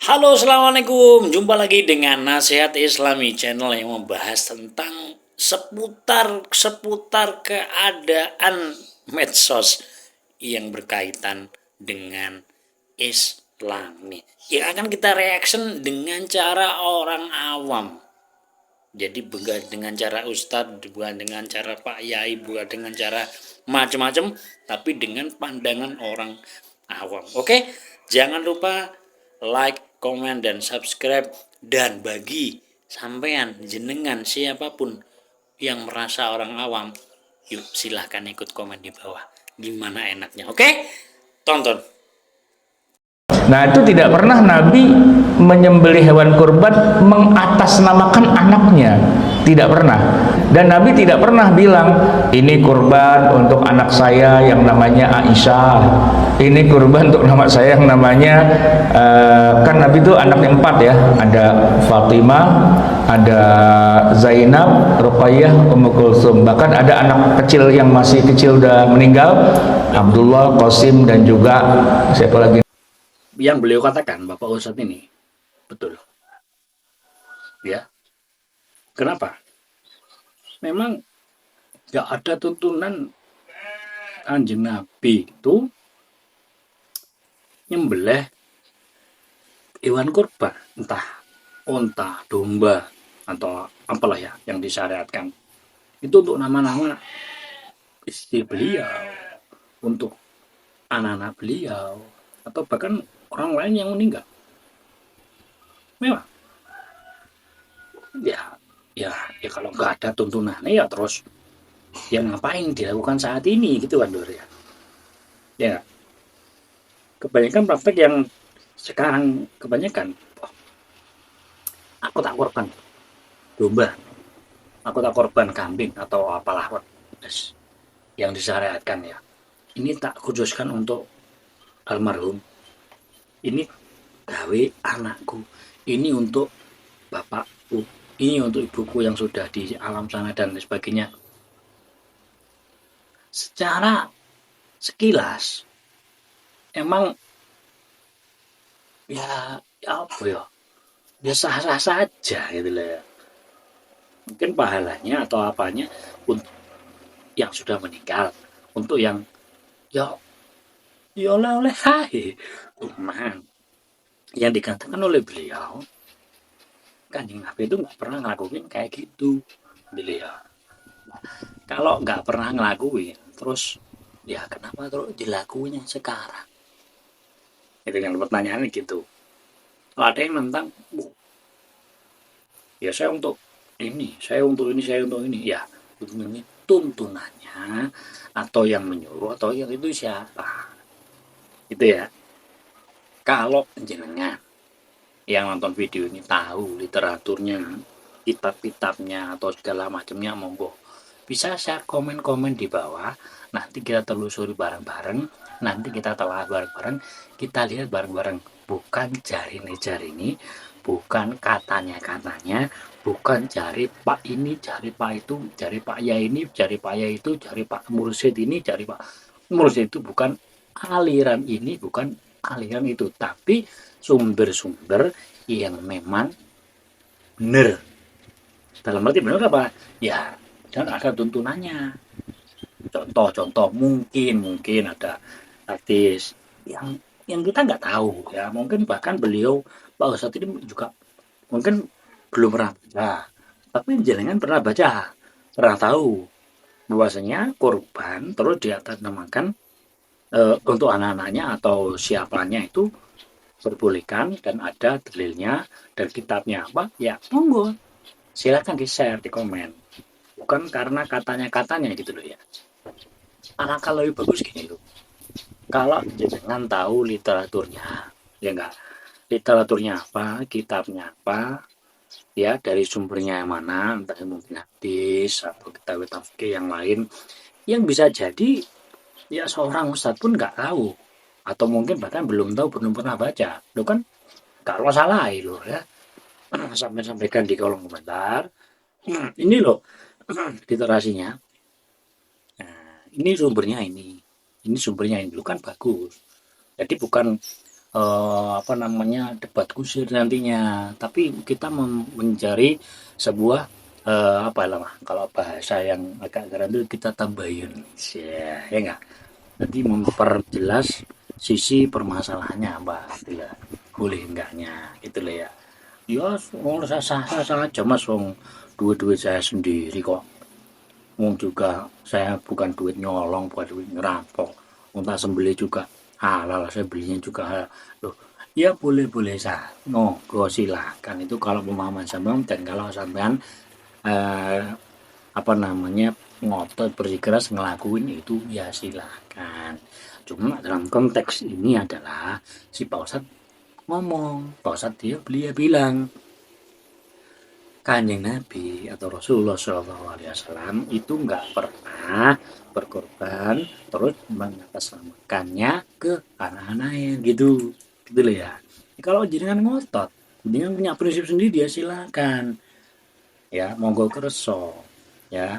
Halo, assalamualaikum. Jumpa lagi dengan Nasihat Islami, channel yang membahas tentang seputar keadaan medsos yang berkaitan dengan Islami. Yang akan kita reaction dengan cara orang awam. Jadi bukan dengan cara ustadz, bukan dengan cara Pak Yai, bukan dengan cara macam-macam, tapi dengan pandangan orang awam. Oke, jangan lupa like, komen, dan subscribe. Dan bagi sampean, jenengan, siapapun yang merasa orang awam, yuk silahkan ikut komen di bawah. Gimana enaknya? Oke, tonton. Nah, itu tidak pernah Nabi menyembelih hewan kurban mengatasnamakan anaknya, tidak pernah. Dan Nabi tidak pernah bilang ini kurban untuk anak saya yang namanya Aisyah, ini kurban untuk nama saya yang namanya kan Nabi itu anaknya 4 ya, ada Fatimah, ada Zainab, Ruqayyah, Ummu Kulsum, bahkan ada anak kecil yang masih kecil udah meninggal, Abdullah, Qasim, dan juga siapa lagi Yang beliau katakan, Bapak Ustadz ini betul ya. Kenapa? Memang gak ada tuntunan Kanjeng Nabi itu nyembelih hewan kurban, entah unta, domba, atau apalah ya yang disyariatkan. Itu untuk nama-nama istri beliau, untuk anak-anak beliau, atau bahkan orang lain yang meninggal. Memang ya kalau nggak ada tuntunannya ya terus ya ngapain dilakukan saat ini gitu kan, Dor, ya kebanyakan praktek yang sekarang kebanyakan, aku tak korban domba, aku tak korban kambing atau apalah yang disyariatkan ya, ini tak khususkan untuk almarhum, ini gawe anakku, ini untuk bapakku, ini untuk ibuku yang sudah di alam sana dan sebagainya. Secara sekilas emang ya apa ya, ya sah-sah saja gitu lah ya. Mungkin pahalanya atau apanya untuk yang sudah meninggal, untuk yang ya oleh hai. Cuman yang dikatakan oleh beliau, Kanjeng Nabi itu nggak pernah ngelakuin kayak gitu beliau. Kalau nggak pernah ngelakuin, terus ya kenapa terus dilakuin yang sekarang? Itu yang pertanyaannya gitu. Kalau ada yang nentang, ya saya untuk ini, saya untuk ini, saya untuk ini, ya ini tuntunannya atau yang menyuruh atau yang itu siapa? Itu ya. Kalau jenengan yang nonton video ini tahu literaturnya, kitab-kitabnya atau segala macamnya, monggo bisa share komen-komen di bawah, nanti kita telusuri bareng-bareng, nanti kita telah bareng-bareng, kita lihat bareng-bareng, bukan jari ini, bukan katanya, bukan cari Pak ini, cari Pak itu, cari Pak Ya ini, cari Pak Ya itu, cari Pak Mursyid ini, cari Pak Mursyid itu, bukan aliran ini, bukan aliran itu, tapi sumber-sumber yang memang benar. Dalam arti benar apa? Ya, dan ada tuntunannya. Contoh mungkin ada artis yang kita nggak tahu ya, mungkin bahkan beliau Pak Ustadz ini juga mungkin belum pernah baca, tapi jangan pernah baca, pernah tahu bahwasanya korban terus di atas namakan untuk anak-anaknya atau siapanya itu perbolehkan, dan ada dalilnya dan kitabnya apa ya, monggo silakan di share di komen, bukan karena katanya gitu loh ya. Alangkah lebih bagus gini loh, kalau jangan tahu literaturnya, ya enggak, literaturnya apa, kitabnya apa, ya dari sumbernya yang mana, entah mungkin hadis atau kitab yang lain, yang bisa jadi ya seorang ustadz pun nggak tahu, atau mungkin bahkan belum tahu, belum pernah baca lo kan, kalau salah loh ya. Sampaikan di kolom komentar, ini loh literasinya, nah, ini sumbernya ini sumbernya ini, lu kan bagus. Jadi bukan apa namanya, debat kusir nantinya, tapi kita mencari sebuah apa lah, kalau bahasa yang agak keren itu kita tambahin, ya enggak, jadi memperjelas sisi permasalahannya apa gitu ya, boleh enggaknya gitu loh ya. Ya sah-sah aja mas, wong duit-duit saya sendiri kok, wong juga saya bukan duit nyolong, bukan duit ngerampok, wong tak sembelih juga halal, saya belinya juga halal loh. Ya boleh-boleh saja, monggo silakan, itu kalau pemahaman sampean. Dan kalau sampean eh, apa namanya, ngotot bersikeras ngelakuin itu ya silakan. Cuma dalam konteks ini adalah si Pak Ustadz ngomong, Pak Ustadz dia bilang Kanjeng Nabi atau Rasulullah SAW itu nggak pernah berkorban terus mengatasnamakannya ke anak-anaknya gitu, gitu loh ya. Kalau jenengan ngotot, jenengan punya prinsip sendiri ya silakan, ya monggo kerso, ya.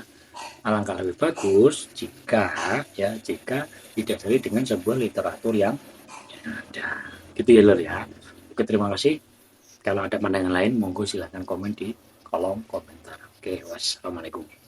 Alangkah lebih bagus jika jika didasari dengan sebuah literatur yang ada, gitu ya lor ya. Oke, terima kasih. Kalau ada pandangan lain monggo silahkan komen di kolom komentar. Oke, wassalamualaikum.